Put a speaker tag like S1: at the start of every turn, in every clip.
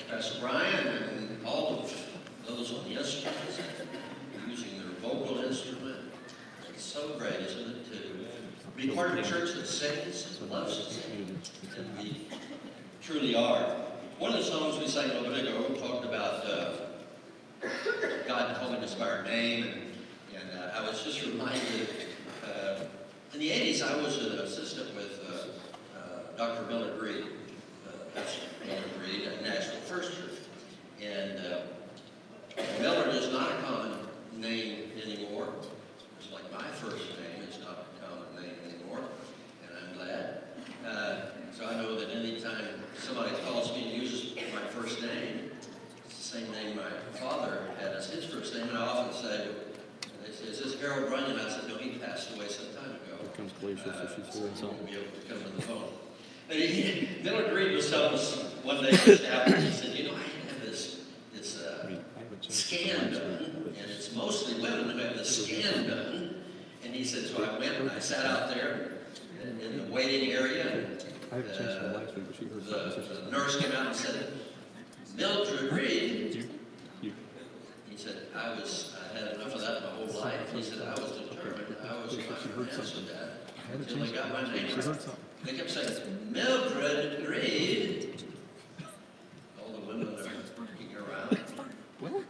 S1: Pastor Brian and all of those on the instruments using their vocal instrument. It's so great, isn't it, to be part of a church that sings and loves to sing. And we truly are. One of the songs we sang a little bit ago talked about God calling us by our name, and I was just reminded, in the 80s I was an assistant with Dr. Miller Reed, Pastor Miller Reed at Nashville First Church, and Miller is not a common name anymore. It's like my first name is not a common name anymore, and I'm glad. So I know that anytime somebody calls me and uses my first name, it's the same name my father had as his first name, and I often say, they say, is this Harold Runyon? I said, no, he passed away some time ago.
S2: Here comes Glacier, so she's doing
S1: So
S2: something.
S1: be able to come to the phone. But Miller Reed was telling us one day just after, he said, you know, I have this scan done, and it's mostly women who have this scan done. And he said, so I went and I sat out there in the waiting area, and
S2: I haven't changed her last week, but she heard something.
S1: the nurse came out and said, Mildred Reed. He said, I had enough of that my whole life. He said, I was determined. I was not going to answer that until I got my name right. They kept saying, Mildred Reed. All the women are looking around.
S2: Well,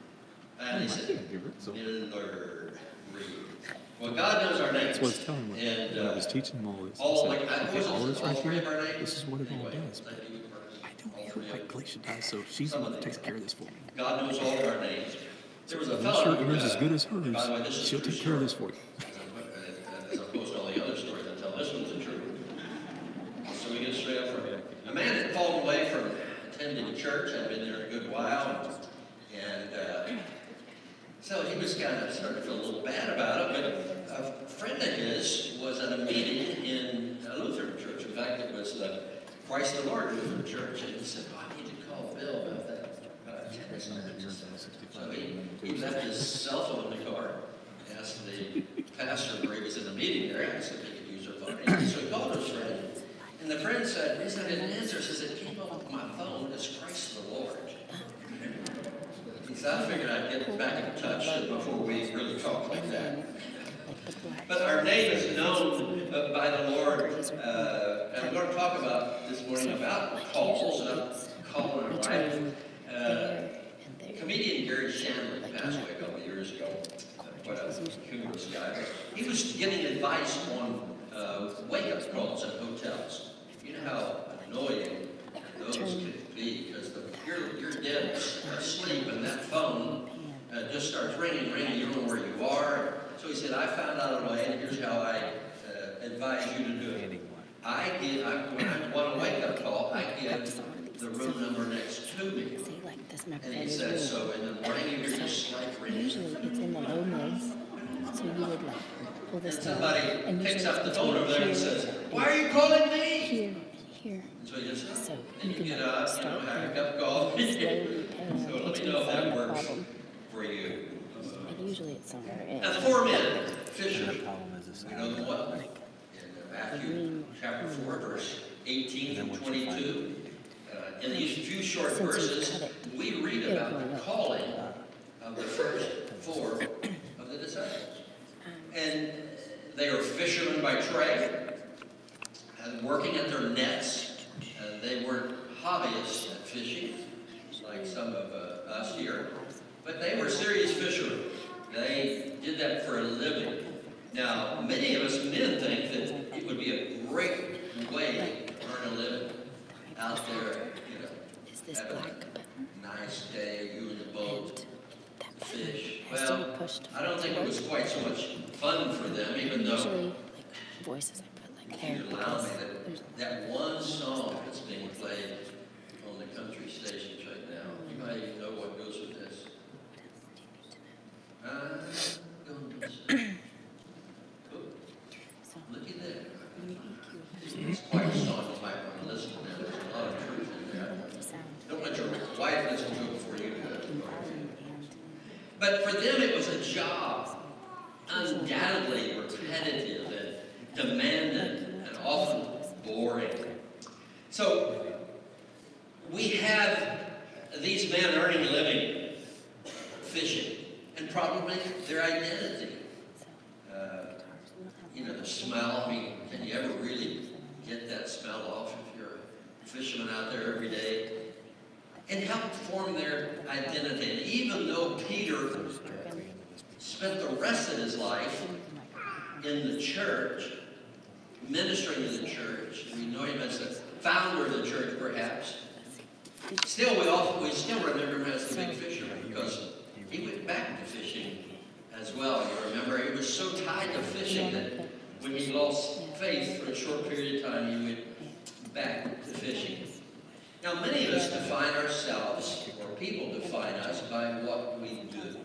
S1: And he said, Mildred Reed. Well, God knows our names.
S2: that's what I was telling him
S1: And
S2: when I was teaching them all this.
S1: all,
S2: I said,
S1: like,
S2: okay, all this right
S1: three
S2: here,
S1: of our names.
S2: this is what it all
S1: Anyway,
S2: does. But
S1: thank you for
S2: I don't
S1: all
S2: hear
S1: three of
S2: like
S1: them.
S2: Glacier does, so she's the one that takes care of this for me.
S1: God knows all of our names. There was a
S2: I'm
S1: fellow.
S2: sure yours is as good as
S1: by the way,
S2: hers.
S1: this is
S2: She'll
S1: true
S2: take care of this
S1: story.
S2: for you.
S1: As opposed to all the other stories I tell, this one's the truth. So we get straight up from it. A man had fallen away from attending church. I'd been there a good while. And so he was kind of starting to feel a little bad about it. But a friend of his was at a meeting in a Lutheran church. In fact, it was the Christ the Lord Lutheran Church. And he said, oh, I need to call Bill about that. So he left his cell phone in the car, asked the pastor where he was in the meeting there, asked if he could use her phone. So he called his friend, and the friend said, he said, I didn't answer. He says, it came up on my phone as Christ the Lord. He said, I figured I'd get back in touch before we really talk like that. But our name is known by the Lord, and I'm going to talk about this morning about calls, and I'm calling it right. Comedian Gary Shandling passed away a couple of years ago. Quite a humorous guy. He was giving advice on wake-up calls at hotels. You know how annoying those can be, because you're dead asleep and that phone just starts ringing, you don't know where you are. So he said, I found out a way, and here's how I advise you to do it. When I want a wake-up call, I give the room number next to me. And he said, so in the morning you hear just like ringing.
S3: Usually it's in the low mids, so you would like pull this down.
S1: Somebody
S3: And
S1: picks
S3: usually
S1: up the
S3: it's
S1: phone over there and
S3: here,
S1: says, why are you calling me?
S3: Here, here.
S1: So you just,
S3: So
S1: and
S3: you
S1: you
S3: can
S1: get up,
S3: start
S1: have a
S3: there.
S1: cup of coffee.
S3: Slowly paying
S1: So let me
S3: attention
S1: know if
S3: to
S1: that
S3: find the
S1: works
S3: problem.
S1: for you.
S3: And usually it's somewhere in.
S1: Now, the four men, fishers, we know them well. In Matthew chapter 4, verse 18 through 22. In these few short verses, we read about the calling of the first four of the disciples. And they are fishermen by trade, and working at their nets. They weren't hobbyists at fishing, like some of us here, but they were serious fishermen. They did that for a living. Now, many of us men think that it would be a great way to earn a living out there, you know, have a nice day, you in the boat, fish. Well, I don't think it was quite so much fun for them, even though
S3: Usually, like, voices I put like there
S1: you allow me
S3: because
S1: that one song that's being played on the country stations right now. You might even know what goes with this. Look at that. It's quite a song you might want to listen to. There's a lot of truth in there. Don't let your wife listen to it before you do it. But for them it was a job, undoubtedly repetitive and demanding and often boring. So we have these finally, their identity. The smell. I mean, can you ever really get that smell off if you're a fisherman out there every day? It helped form their identity. And even though Peter spent the rest of his life in the church, ministering to the church, we know him as the founder of the church, perhaps. Still, we still remember him as the big fisherman because he went back to fishing as well. You remember, he was so tied to fishing that when he lost faith for a short period of time, he went back to fishing. Now, many of us define ourselves, or people define us, by what we do.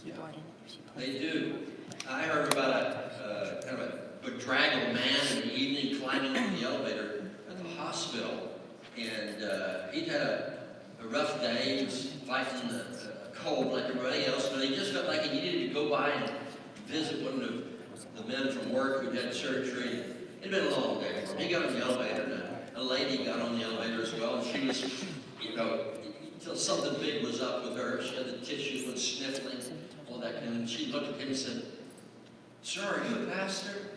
S1: Yeah, they do. I heard about a kind of a bedraggled man in the evening climbing up the elevator at the hospital. And he'd had a rough day. He was fighting a cold like everybody else, but he just felt like he needed to go by and visit one of the men from work who'd had surgery. It'd been a long day for him. He got on the elevator, and a lady got on the elevator as well, and she was, until something big was up with her. She had the tissue, was sniffling, all that kind of, and she looked at him and said, "Sir, are you a pastor?"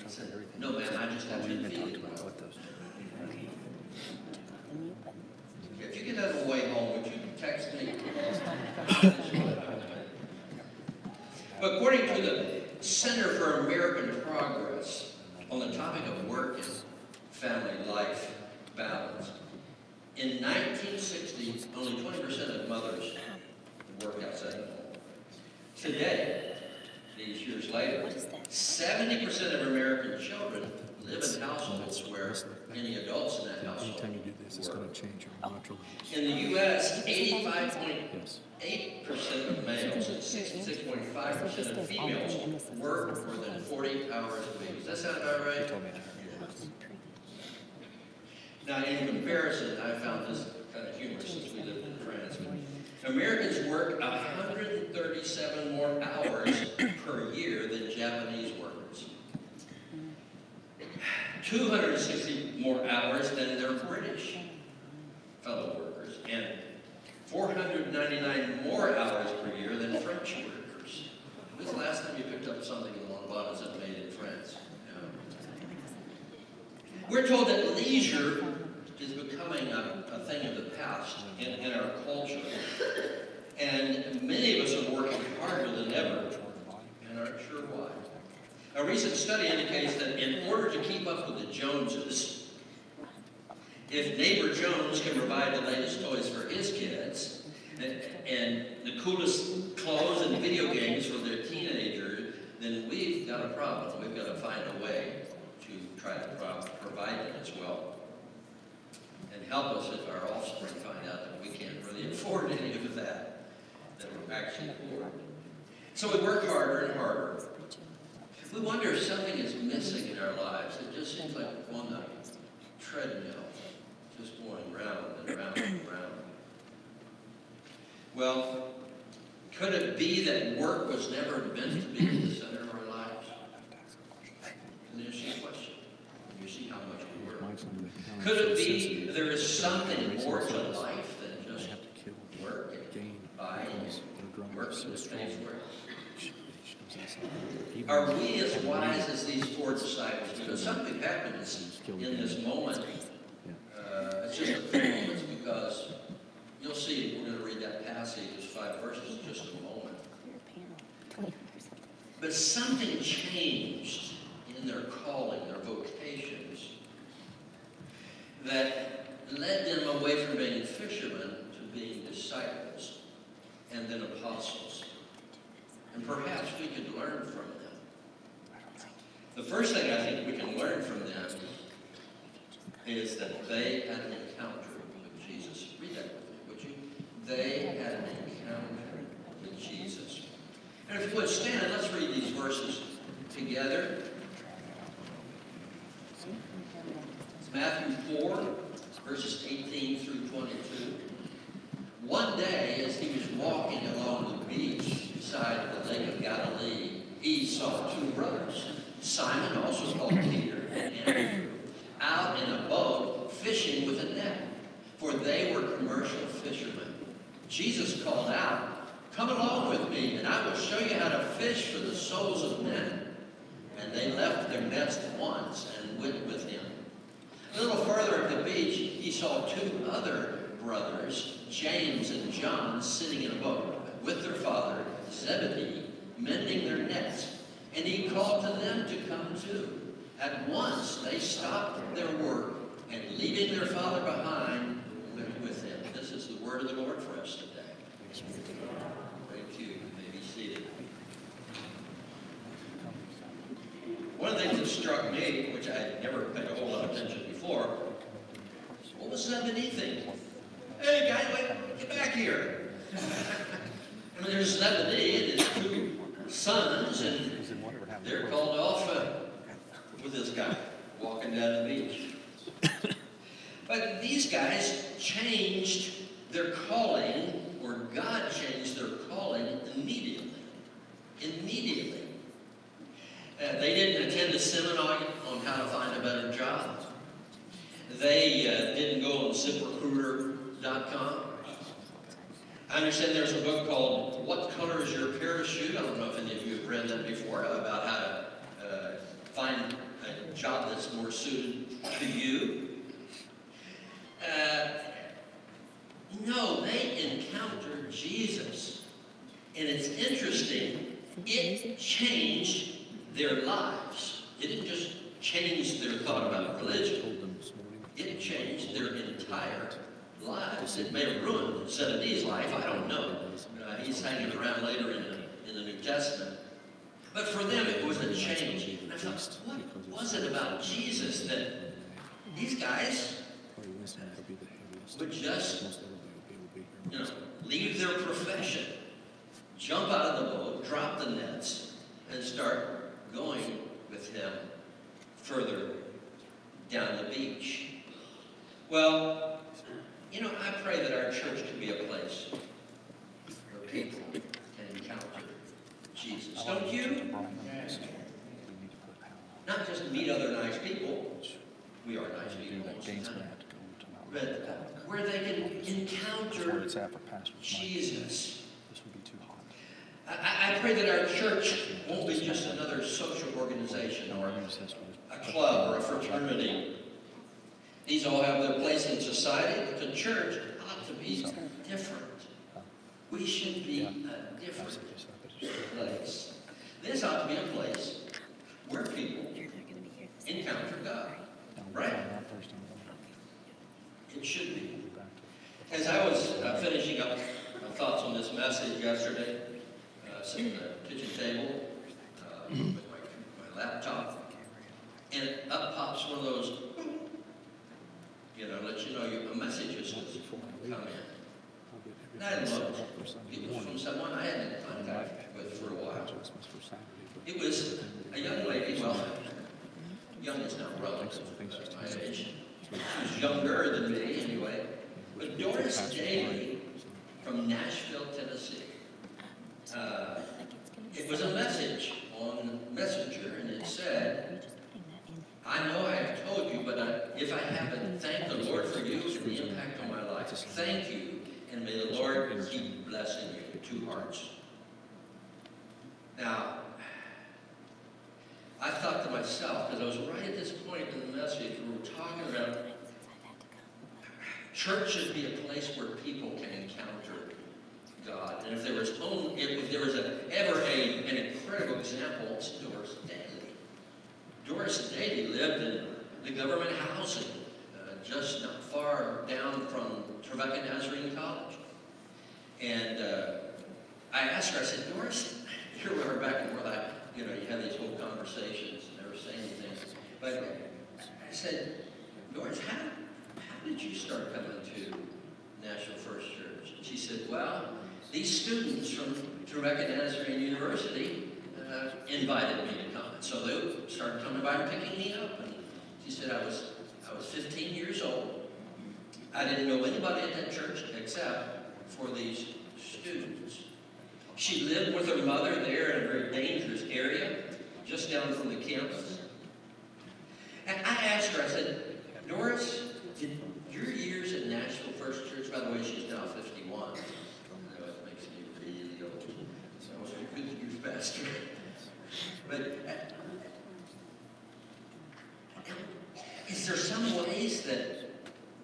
S1: He said, "No, ma'am, I just have been feeling well." If you get out of the way home, would you text me? But according to the Center for American Progress, on the topic of work and family life balance, in 1960, only 20% of mothers work outside the home. Today, these years later, 70% of American children live in households where any adults in that household
S2: Anytime you do this, it's going to change your natural levels.
S1: In the U.S., 85.8% of males and 66.5% of females work more than 40 hours a week. Does that sound about right? Now, in comparison, I found this kind of humorous since we lived in France. Americans work 137 more hours per year than Japanese workers. 260 more hours than their British fellow workers, and 499 more hours per year than French workers. When's the last time you picked up something in one bottles that made in France? We're told that leisure is becoming a thing of the past in our culture, and many of us are working harder than ever and aren't sure why. A recent study indicates that in order to keep up with the Joneses, if neighbor Jones can provide the latest toys for his kids and the coolest clothes and video games for their teenagers, then we've got a problem. We've got to find a way to try to provide them as well. And help us if our offspring find out that we can't really afford any of that we're actually poor. So we work harder and harder. We wonder if something is missing in our lives. It just seems like we're on a treadmill, just going round and round and round. Well, could it be that work was never meant to be the center of our lives? And there's your question. You see how much we work. Could it be there is something more to life than just work and buy and work to pay for it? Are we as wise as these four disciples? Because something happens in this moment. It's just a few moments, because you'll see, we're going to read that passage, those 5 verses, in just a moment. But something changed in their calling, their vocations, that led them away from being fishermen to being disciples and then apostles. And perhaps we could learn from them. The first thing I think we can learn from them is that they had an encounter with Jesus. Read that with me, would you? They had an encounter with Jesus. And if you would stand, let's read these verses together. It's Matthew 4, verses 18 through 22. One day, as he was walking along the beach beside the Lake of Galilee, he saw 2 brothers, Simon, also called Peter, and Andrew, out in a boat fishing with a net, for they were commercial fishermen. Jesus called out Come along with me, and I will show you how to fish for the souls of men. And they left their nets at once and went with him. A little further up the beach, he saw two other brothers, James and John, sitting in a boat with their father, Zebedee, mending their nets. And he called to them to come too. At once they stopped their work, and leaving their father behind, went with him. This is the word of the Lord for us today. Thank you. You may be seated. One of the things that struck me, which I had never paid a whole lot of attention before, what was Zebedee thinking? Hey, guys, wait, get back here. I mean, there's Zebedee and his two sons, and they're called off with this guy walking down the beach. But these guys changed their calling, or God changed their calling immediately. Immediately. They didn't attend a seminar on how to find a better job. They didn't go on ZipRecruiter.com. I understand there's a book called What Color is Your Parachute? I don't know if any of you have read that before, about how to find a job that's more suited to you. No, they encountered Jesus. And it's interesting, it changed their lives. It didn't just change their thought about religion. It changed their entire lives. It may have ruined Zebedee's life, I don't know. He's hanging around later in the New Testament. But for them, it was a change. And I thought, what was it about Jesus that these guys would just, leave their profession, jump out of the boat, drop the nets, and start going with him further down the beach? Well, I pray that our church can be a place where people can encounter Jesus. Don't you? Not just meet other nice people. We are nice people most of the time. But where they can encounter Jesus. I pray that our church won't be just another social organization or a club or a fraternity. These all have their place in society, but the church ought to be different. We should be a different place. This ought to be a place where people encounter God. Right? It should be. As I was finishing up my thoughts on this message yesterday, sitting at the kitchen table with my laptop, and up pops one of those, let you know a message has come in. And I looked. It was from someone I hadn't had contact with for a while. It was a young lady, well, young is not relative at my age. She was younger than me anyway. But Doris Daly from Nashville, Tennessee. It was a message on Messenger, and it said, I know I have told you, but if I haven't thanked the Lord for you and the impact on my life, thank you, and may the Lord keep blessing you. 2 hearts. Now, I thought to myself, because I was right at this point in the message, we were talking about church should be a place where people can encounter God. And if there was ever an incredible example, it's Doris Daly. Doris Daly lived in the government housing just not far down from OKC Nazarene College. And I asked her, I said, Doris, you remember back and forth, you have these whole conversations, never say anything. But I said, Doris, how did you start coming to Nashville First Church? And she said, well, these students from OKC Nazarene University invited me to come. So they started coming by and picking me up. And she said, I was 15 years old. I didn't know anybody at that church except for these students. She lived with her mother there in a very dangerous area, just down from the campus. And I asked her, I said, Doris, did your years at Nashville First Church, by the way, she's now 51. I know it makes me really old. some ways that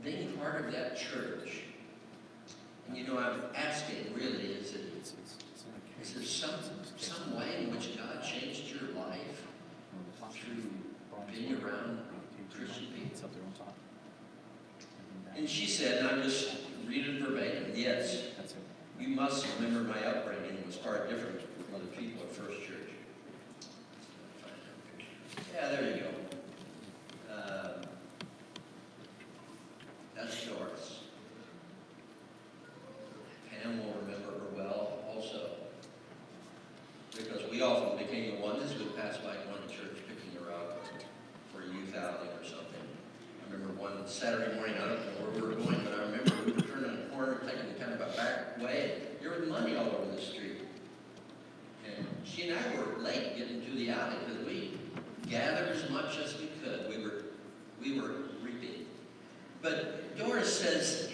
S1: being part of that church, and you know, I'm asking really, is there some way in which God changed your life through being around Christian people? And she said, and I'm just reading verbatim, yes, you must remember my upbringing was far different from other people at First Church. Yeah, there you go. That's Doris. Pam will remember her well also, because we often became the ones who would pass by one church picking her up for a youth outing or something. I remember one Saturday morning, I don't know where we were going, but I remember we were turning a corner, taking kind of a back way, and there was money all over the street. And she and I were late getting to the alley because we gathered as much as we could. We were reaping. But Doris says,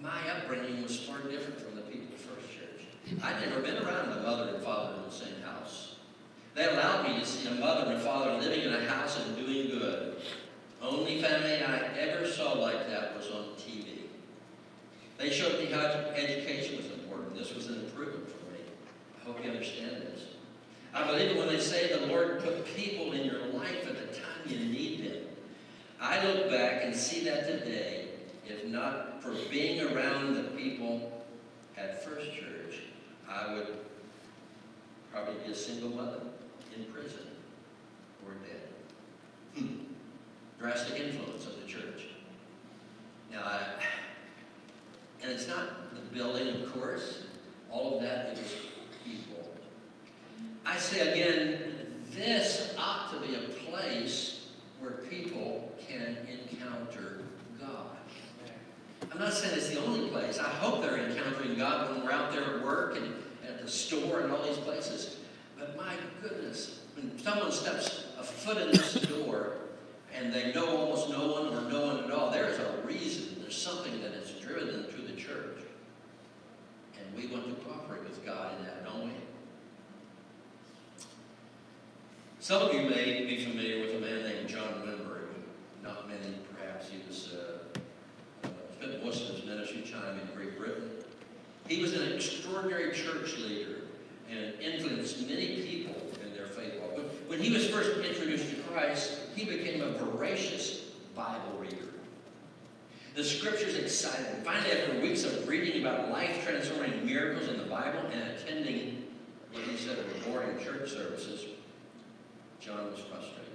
S1: my upbringing was far different from the people of First Church. I'd never been around a mother and father in the same house. They allowed me to see a mother and father living in a house and doing good. Only family I ever saw like that was on TV. They showed me how education was important. This was an improvement for me. I hope you understand this. I believe it when they say the Lord put people in your life at the time you need them. I look back and see that today, if not for being around the people at First Church, I would probably be a single mother in prison or dead. Drastic influence of the church. Now, and it's not the building, of course. All of that is people. I say again, this ought to be a place where people can encounter God. I'm not saying it's the only place. I hope they're encountering God when we're out there at work and at the store and all these places. But my goodness, when someone steps a foot in this door and they know almost no one or no one at all, there is a reason. There's something that has driven them to the church. And we want to cooperate with God in that, don't we? Some of you may be familiar with a man named John Wimber. Not many, perhaps. He was spent most of his ministry time in Great Britain. He was an extraordinary church leader and influenced many people in their faith walk. When he was first introduced to Christ, he became a voracious Bible reader. The scriptures excited him. Finally, after weeks of reading about life-transforming miracles in the Bible and attending what he said were boring church services, John was frustrated.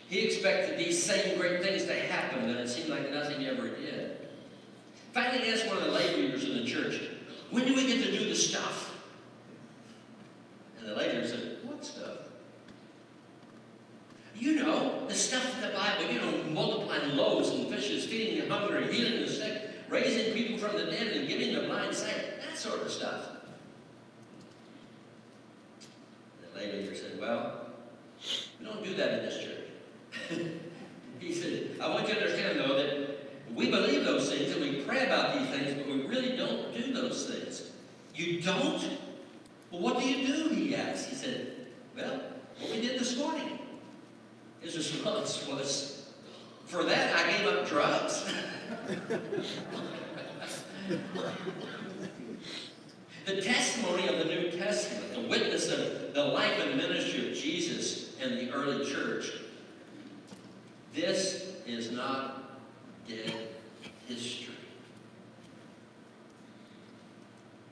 S1: He expected these same great things to happen, but it seemed like nothing ever did. Finally, he asked one of the lay leaders in the church, when do we get to do the stuff? And the lay leader said, what stuff? You know, the stuff in the Bible, you know, multiplying loaves and fishes, feeding the hungry, healing the sick, raising people from the dead, and giving the blind sight, that sort of stuff. The lay leader said, well, we don't do that in this church. He said, I want you to understand, though, that we believe those things and we pray about these things, but we really don't do those things. You don't? Well, what do you do? He asked. He said, well, what we did this morning. His response was, for that I gave up drugs. The testimony of the New Testament, the witness of the life and ministry of Jesus and the early church, this is not dead history.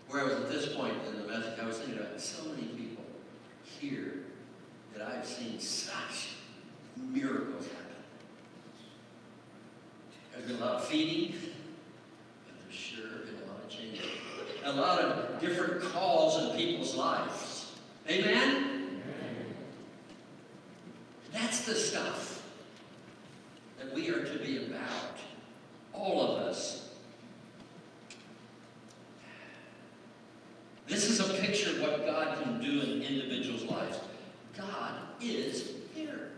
S1: Where I was at this point in the message, I was thinking about so many people here that I've seen such miracles happen. There's been a lot of feeding, but there's sure been a lot of change. A lot of different calls in people's lives. Amen? That's the stuff that we are to be about. All of us. This is a picture of what God can do in individuals' lives. God is here.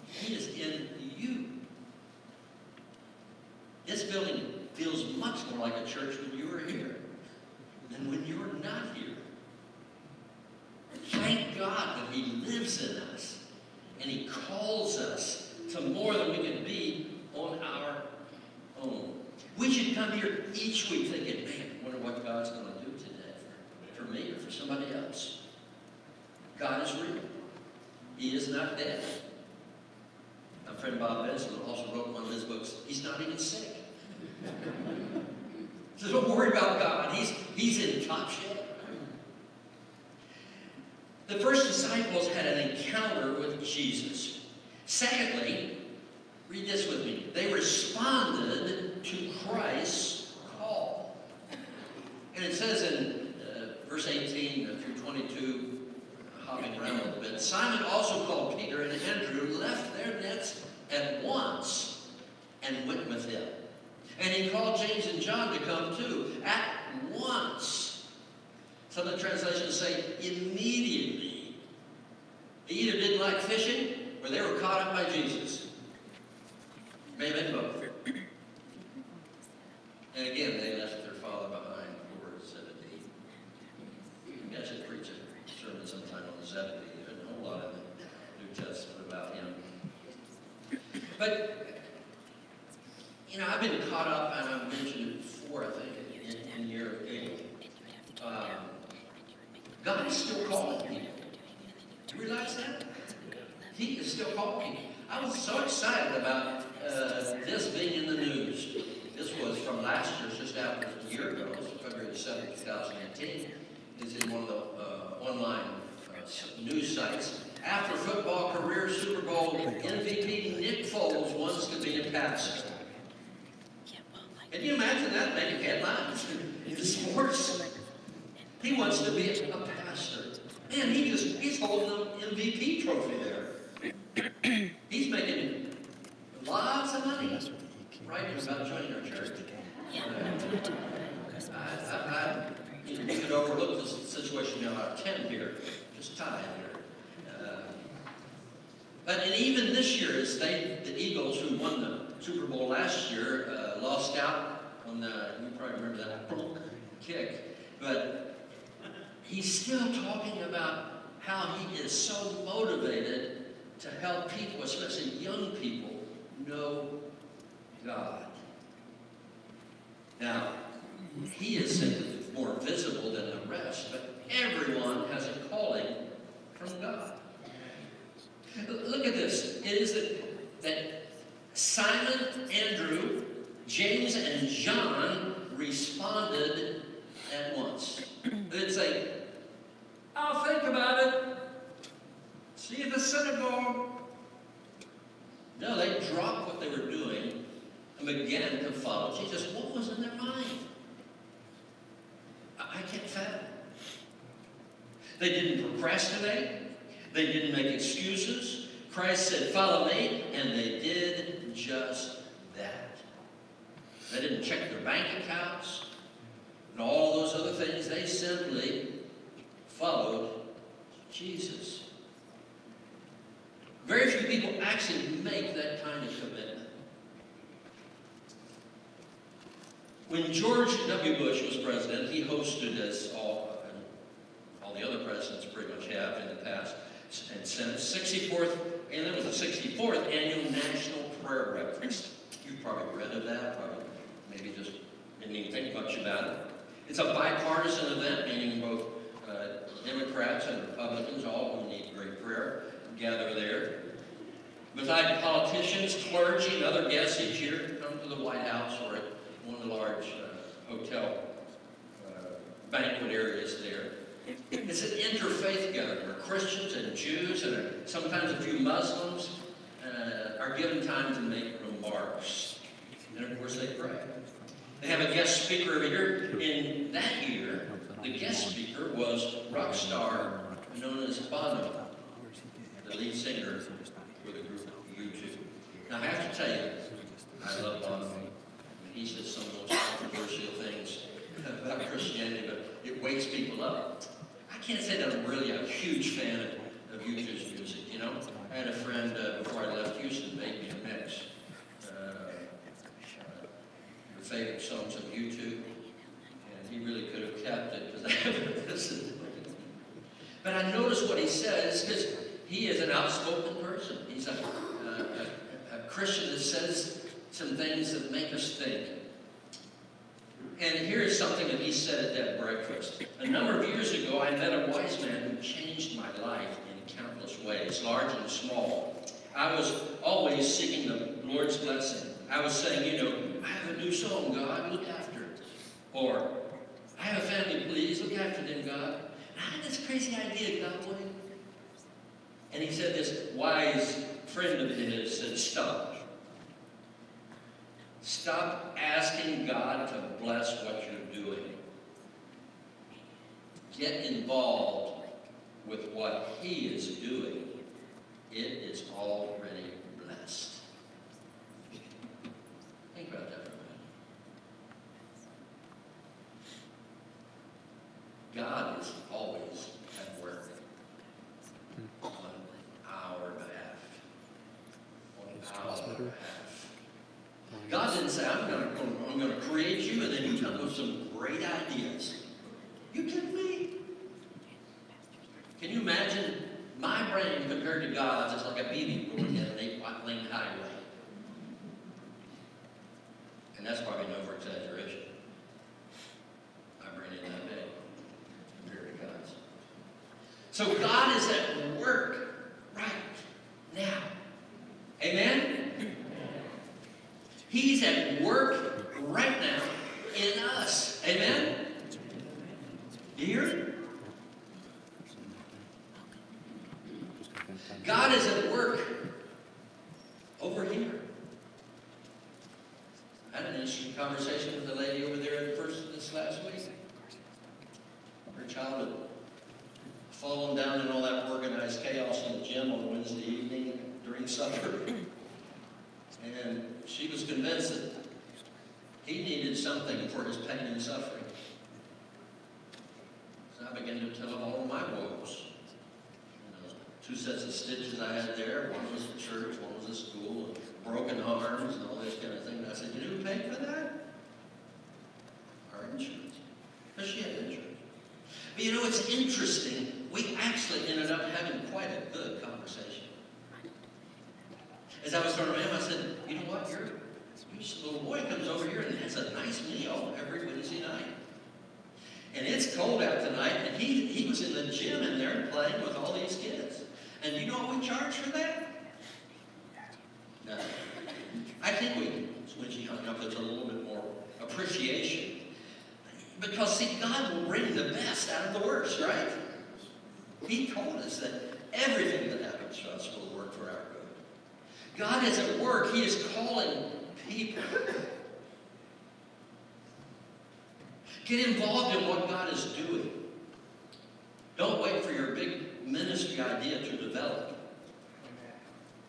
S1: He is in you. This building feels much more like a church when you are here than when you're not here. Thank God that He lives in us and He calls you to come here each week thinking, man, I wonder what God's going to do today for me or for somebody else. God is real. He is not dead. My friend Bob Benson also wrote in one of his books, he's not even sick. So don't worry about God. He's in top shape. The first disciples had an encounter with Jesus. Secondly, read this with me. They responded to Christ's call. And it says in verse 18 through 22, hopping around a little bit, Simon also called Peter and Andrew, left their nets at once, and went with him. And he called James and John to come too, at once. Some of the translations say immediately. They either didn't like fishing, or they were caught up by Jesus. May have been both. And again, they left their father behind for Zebedee. You guys should preach a sermon sometime on Zebedee. There's a whole lot in the New Testament about him. But, you know, I've been caught up, and I've mentioned it before, I think, in your game. God is still calling people. Do you realize that? He is still calling people. I was so excited about this being in the news. This was from last year, just after a year ago, February 7th, 2018. It's in one of the online news sites. After football career Super Bowl MVP Nick Foles wants to be a pastor. Can you imagine that making headlines in sports? He wants to be a pastor. Man, he's holding an MVP trophy there. He's making lots of money writing about joining our church. You could overlook this situation now out of 10 here, just time here. And even this year, the Eagles, who won the Super Bowl last year, lost out on you probably remember that kick, but he's still talking about how he is so motivated to help people, especially young people, know God. Now, he is simply more visible than the rest, but everyone has a calling from God. Look at this. It is that Simon, Andrew, James, and John responded at once. It's like, I'll think about it. See you at the synagogue. No, they dropped what they were doing and began to follow Jesus. What was in their mind? I can't fathom. They didn't procrastinate. They didn't make excuses. Christ said, follow me, and they did just that. They didn't check their bank accounts and all those other things. They simply followed Jesus. Very few people actually make that kind of commitment. When George W. Bush was president, he hosted, as all the other presidents pretty much have in the past and since, 64th, and it was the 64th Annual National Prayer Breakfast. You've probably read of that, probably maybe just didn't even think much about it. It's a bipartisan event, meaning both Democrats and Republicans, all who need great prayer, gather there. Besides politicians, clergy, and other guests each year come to the White House or at one of the large hotel banquet areas there. It's an interfaith gathering where Christians and Jews and sometimes a few Muslims are given time to make remarks. And of course they pray. They have a guest speaker every year. In that year, the guest speaker was rock star known as Bono, the lead singer for the group U2. Now I have to tell you, I love Bono. He says some of the most controversial things about Christianity, but it wakes people up. I can't say that I'm really a huge fan of U2's music, you know. I had a friend before I left Houston make me a mix. Your favorite songs of U2, and he really could have kept it because I haven't listened to it. But I noticed what he says because he is an outspoken person. He's a Christian that says some things that make us think. And here's something that he said at that breakfast. A number of years ago, I met a wise man who changed my life in countless ways, large and small. I was always seeking the Lord's blessing. I was saying, I have a new song, God, look after it. Or, I have a family, please, look after them, God. I had this crazy idea, God, what? And he said, this wise friend of his said, stop. Stop asking God to bless what you're doing. Get involved with what he is doing. It is already blessed. Think about that for a minute. God is always at work on our behalf. On our behalf. God didn't say, I'm going to create you, and then you come up with some great ideas. You kidding me? Can you imagine my brain compared to God's? It's like a BB going down an 8-lane highway. And that's probably no over-exaggeration. My brain ain't that big compared to God's. So God is at work right now. Amen? He's at work right now in us. Amen? You hear it? God is at work over here. I had an interesting conversation with a lady over there this last week. Her child had fallen down in all that organized chaos in the gym on Wednesday evening during supper. And she was convinced that he needed something for his pain and suffering. So I began to tell him all of my woes. 2 sets of stitches I had there. One was at church, one was at school, and broken arms and all this kind of thing. And I said, you know who paid for that? Our insurance. Because she had insurance. But it's interesting. We actually ended up having quite a good conversation. As I was turning around, I said, you know what? Your little boy comes over here and has a nice meal every Wednesday night. And it's cold out tonight, and he was in the gym in there playing with all these kids. And you know what we charge for that? No. I think when she hung up, it's a little bit more appreciation. Because, see, God will bring the best out of the worst, right? He told us that everything that happens to us will work for our good. God is at work. He is calling people. Get involved in what God is doing. Don't wait for your big ministry idea to develop.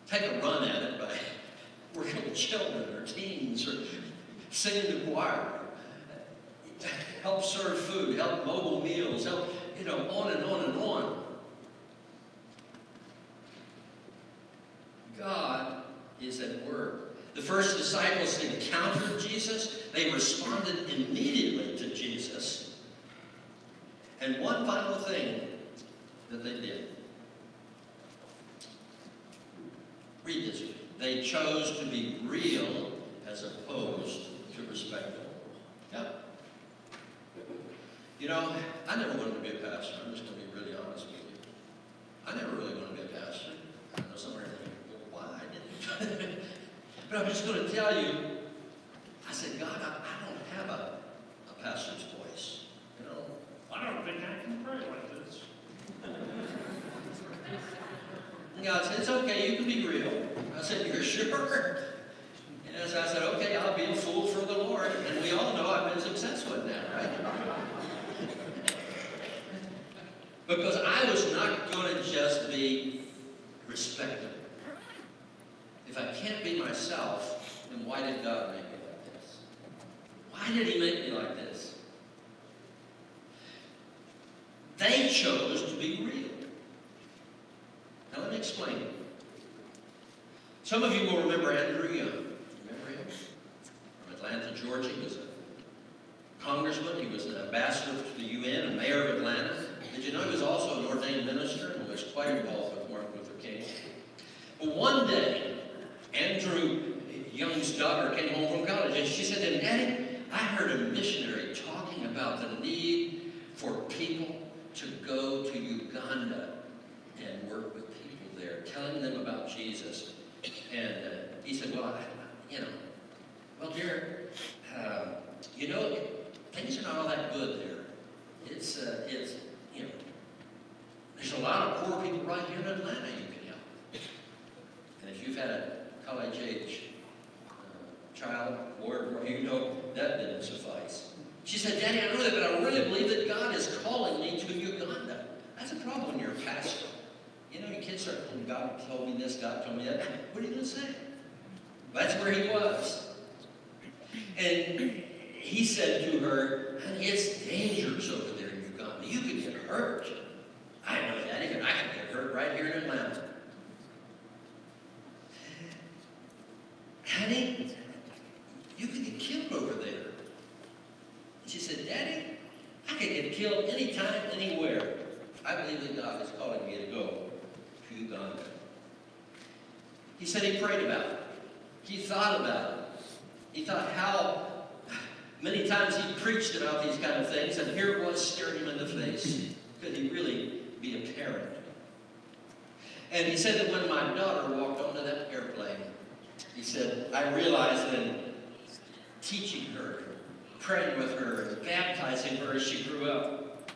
S1: Take a run at it by working with children or teens or singing the choir. Help serve food, help mobile meals, help, on and on and on. God is at work. The first disciples encountered Jesus. They responded immediately to Jesus. And one final thing that they did. Read this. They chose to be real as opposed to respectable. Yeah. I never wanted to be a pastor. I'm just going to be really honest with you. I never really wanted to be a pastor. I know some are thinking, well, why didn't you? But I'm just going to tell you, I said, God, I don't have a pastor's voice. I don't think I can pray like this. And God said, it's okay, you can be real. I said, you're sure? And so I said, okay, I'll be a fool for the Lord. And we all know I've been successful in that, right? Because I was not going to just be respectable. If I can't be myself, then why did God make me like this? Why did he make me like this? They chose to be real. Now let me explain. Some of you will remember Andrew Young. Remember him? From Atlanta, Georgia. He was a congressman. He was an ambassador to the UN, a mayor of Atlanta. Did you know he was also an ordained minister and was quite involved with Martin Luther King? But one day, Andrew Young's daughter came home from college and she said to him, Daddy, I heard a missionary talking about the need for people to go to Uganda and work with people there, telling them about Jesus. And he said, well, dear, things are not all that good there. It's there's a lot of poor people right here in Atlanta you can help. And if you've had a college-age child, or that didn't suffice. She said, Daddy, I know that, but I really believe that God is calling me to Uganda. That's a problem when you're a pastor. Your kids start saying, God told me this, God told me that. What are you going to say? That's where he was. And he said to her, honey, it's dangerous over there in Uganda. You could get hurt. I know, Daddy, but I could get hurt right here in Atlanta. Honey, you could get killed over there. And she said, Daddy, I could get killed anytime, anywhere. I believe that God is calling me to go to Uganda. He said he prayed about it. He thought about it. He thought how many times he preached about these kind of things, and here it was staring him in the face. Could he really be a parent? And he said that when my daughter walked onto that airplane, he said, I realized in teaching her, praying with her, and baptizing her as she grew up,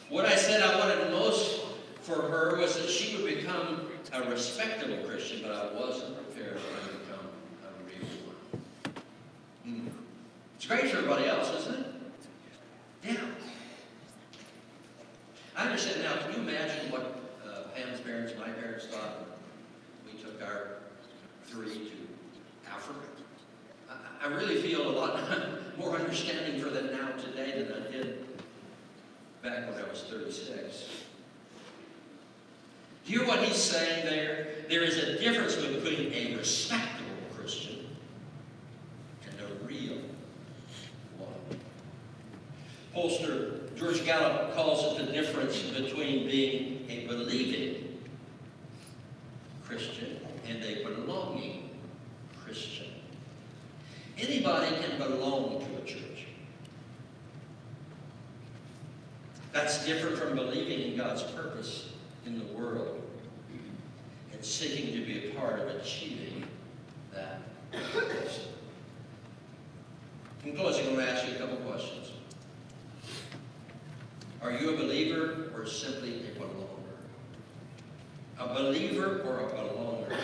S1: what I said I wanted most for her was that she would become a respectable Christian, but I wasn't prepared for her to become a real one. It's great for everybody else, isn't it? Yeah. I understand now. Can you imagine what Pam's parents, my parents thought when we took our 3 to Africa? I really feel a lot more understanding for them now today than I did back when I was 36. Do you hear what he's saying there? There is a difference between a respectable Christian and a real one. Pollster George Gallup calls it the difference between being a believing Christian and a belonging Christian. Anybody can belong to a church. That's different from believing in God's purpose in the world and seeking to be a part of achieving that purpose. In closing, I'm going to ask you a couple questions. Are you a believer or simply a belonger? A believer or a belonger?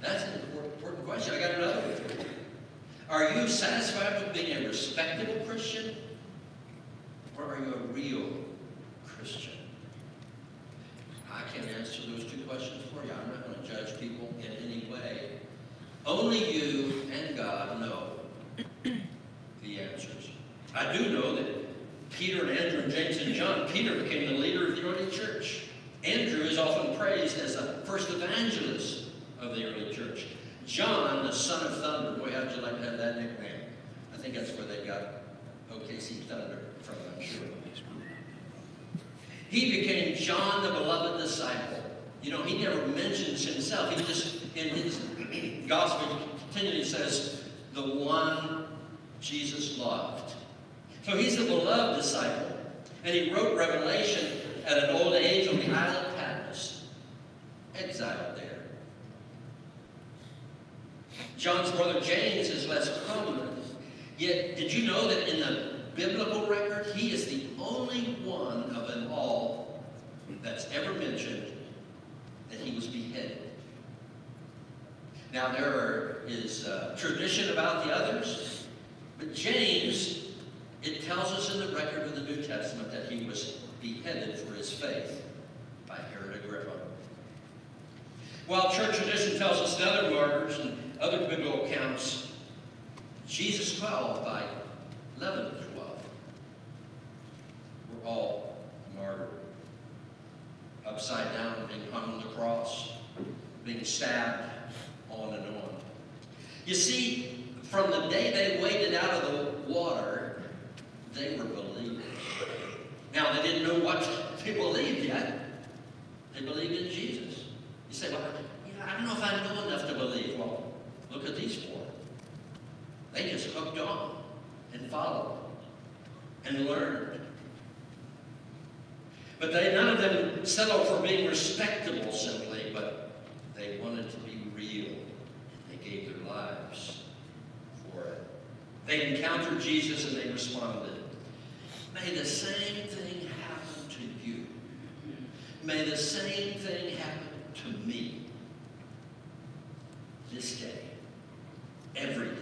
S1: That's an important question. I got another one for you. Are you satisfied with being a respectable Christian? Or are you a real Christian? I can't answer those 2 questions for you. I'm not going to judge people in any way. Only you and God know the answers. I do know that Peter and Andrew and James and John, Peter became the leader of the early church. Andrew is often praised as the first evangelist of the early church. John, the son of thunder. Boy, how'd you like to have that nickname? I think that's where they got OKC Thunder from, I'm sure. He became John, the beloved disciple. He never mentions himself. He just, in his gospel, continually says, the one Jesus loved. So he's the beloved disciple. And he wrote Revelation at an old age on the Isle of Patmos, exiled there. John's brother James is less prominent. Yet, did you know that in the biblical record, he is the only one of them all that's ever mentioned that he was beheaded? Now, there is tradition about the others, but James, it tells us in the record of the New Testament that he was beheaded for his faith by Herod Agrippa. While church tradition tells us the other martyrs and other biblical accounts, Jesus' 12 by 11 to 12 were all martyred. Upside down, being hung on the cross, being stabbed, on and on. You see, from the day they waded out of the water, they were believers. Now, they didn't know what they believed yet. They believed in Jesus. You say, well, I don't know if I know enough to believe. Well, look at these 4. They just hooked on. and follow and learn. But none of them settled for being respectable simply, but they wanted to be real. They gave their lives for it. They encountered Jesus and they responded. May the same thing happen to you. May the same thing happen to me this day, every day.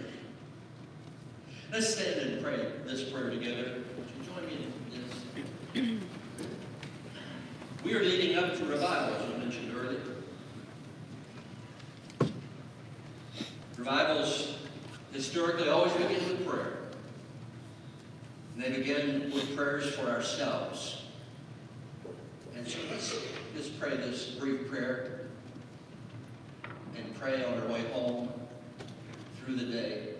S1: Let's stand and pray this prayer together. Would you join me in this? We are leading up to revival, as I mentioned earlier. Revivals historically always begin with prayer. And they begin with prayers for ourselves. And so let's just pray this brief prayer and pray on our way home through the day.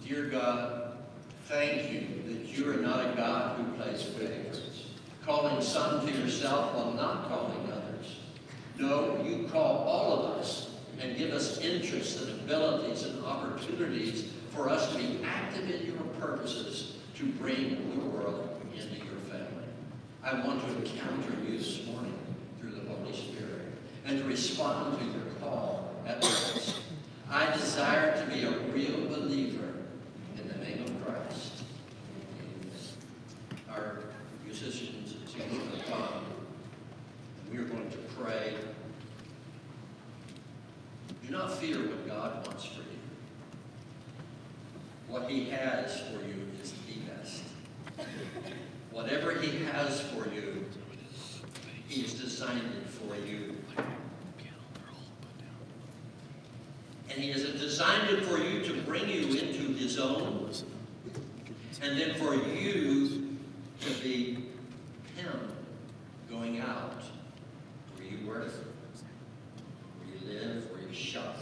S1: Dear God, thank you that you are not a God who plays favorites, calling some to yourself while not calling others. No, you call all of us and give us interests and abilities and opportunities for us to be active in your purposes to bring the world into your family. I want to encounter you this morning through the Holy Spirit and to respond to your call at once. I desire to be a real believer in the name of Christ. Our musicians and singers will come, and we are going to pray. Do not fear what God wants for you. What he has for you is the best. Whatever he has for you, he has designed it for you. And he has designed it for you to bring you into his own, and then for you to be him going out where you work, where you live, where you shop,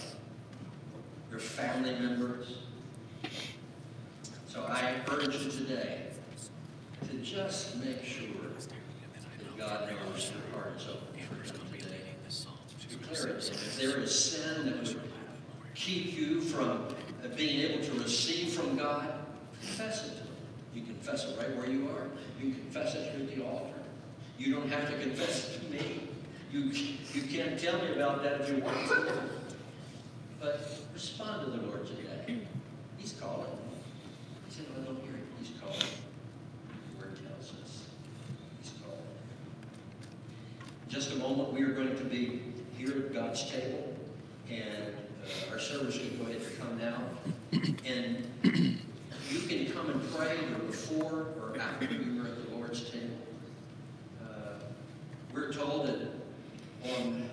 S1: your family members. So I urge you today to just make sure that God knows your heart is open for him today. Declare it. If there is sin that would keep you from being able to receive from God, confess it to him. You confess it right where you are. You confess it here at the altar. You don't have to confess it to me. You can't tell me about that if you want to. But respond to the Lord today. He's calling. He said, I don't hear it. He's calling. The word tells us. He's calling. In just a moment, we are going to be here at God's table, and our servers can go ahead and come now. And you can come and pray either before or after we were at the Lord's table. We're told that on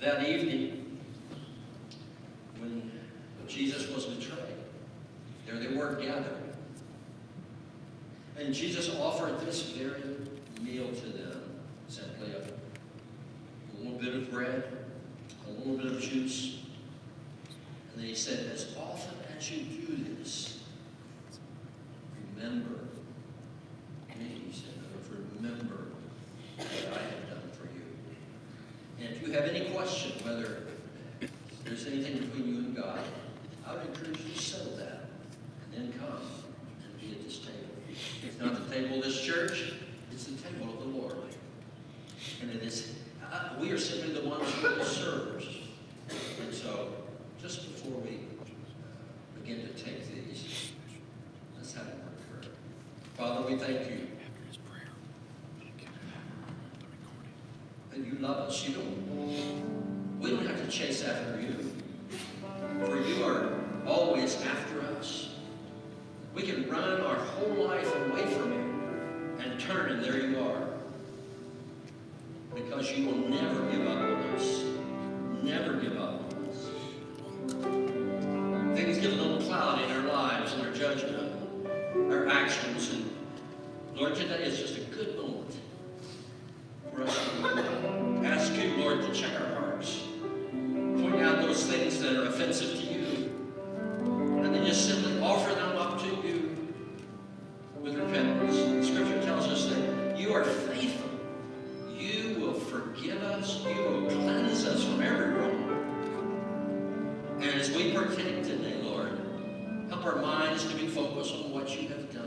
S1: that evening, when Jesus was betrayed, there they were gathered. And Jesus offered this very meal to them, simply a little bit of bread, a little bit of juice. And then he said, as often as you do this, remember me. He said, remember what I have done for you. And if you have any question whether there's anything between you and God, I would encourage you to settle that and then come and be at this table. It's not the table of this church, it's the table of the Lord. And it is, we are simply the ones who are the servers. And so, just before we begin to take these, let's have a word of prayer. Father, we thank you that you love us. We don't have to chase after you, for you are always after us. We can run our whole life away from you and turn, and there you are. Because you will never give up on us. Never give up on us. Things get a little cloudy in our lives and our judgment, our actions. And Lord, today is just a good moment for us to ask you, Lord, to check our hearts. Point out those things that are offensive to you. And then just simply offer them up to you with repentance. Scripture tells us that you are faithful. You will forgive us. You will cleanse us from every wrong. And as we partake today, Lord, Help our minds to be focused on what you have done.